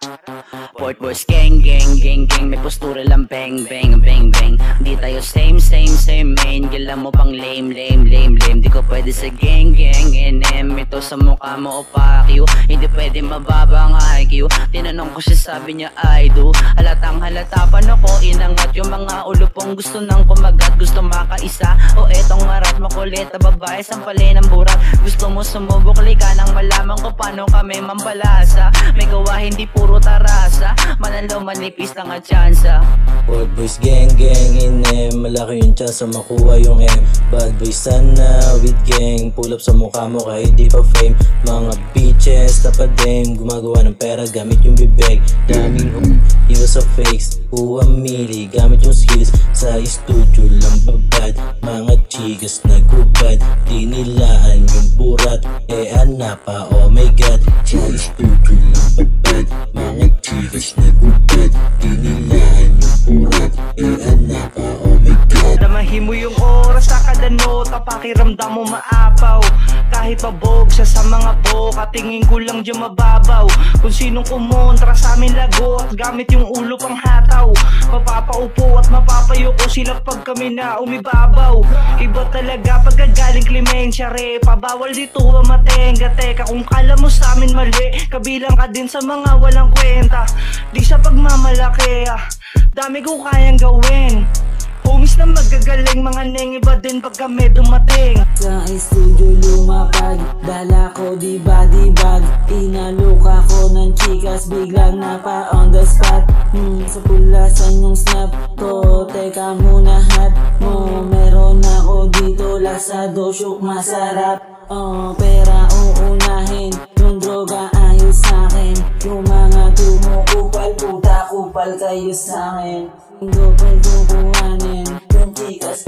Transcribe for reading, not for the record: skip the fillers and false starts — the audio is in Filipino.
Port boys gang gang gang gang, may postura lang bang bang bang bang. Di tayo same main, gila mo pang lame. Di ko pwede sa gang gang NM, ito sa mukha mo o pakyo. Hindi pwede mababa ang IQ. Tinanong ko siya, sabi niya I do. Halatang halata pa na ko inangat yung mga ulupong gusto nang kumagat. Gusto makaisa o etong marat makulit na babae sampalin ng burat. Gusto mo sumubok lika nang malaman ko paano kami mambalasa. May gawa hindi puro tarasa, manalo manipis lang ang tsansa. Bad boys gang gang in M, malaki yung tsansa makuha yung M. Bad boys sana with gang, pull up sa mukha mo kahit di pa fame. Mga bitches tapadem, gumagawa ng pera gamit yung bibig. Daming iwas sa fakes, huwamili gamit yung skills. Sa studio lang babad, mga chigas nagubad. Dinilaan yung burat, ana pa oh my god. Sa studio lang babad, mga chigas nagubad. Dinilaan yung burat, ana pa oh my god. Damahin mo yung oras sa kada nota, pakiramdam mo maapaw. Kahit pabog siya sa mga boka, tingin ko lang dyan mababaw. Kung sinong kumontra sa amin lagot, gamit yung ulo pang hataw. Mapapaupo at mapapayuko sila pag kami na umibabaw. Iba talaga pagkagaling Clemencia Repa, bawal dito ang matenga. Teka kung kala mo sa amin mali, kabilang ka din sa mga walang kwenta. Di sa pagmamalaki, dami ko kayang gawin. Homies na magagaling, mga neng iba din pag kami dumating. Sa studio lumapag, dala ko di body bag. Inaloka ko ng chikas, biglang napa on the spot. Sa pulasan yung snap ko, teka muna hat mo. Meron ako dito, lasado, syuk, masarap. Pera uunahin, yung droga ayos sa'kin. Yung mga tumukupal, puta kupal kayo sa'kin. Gopal kukuhanin, yung chikas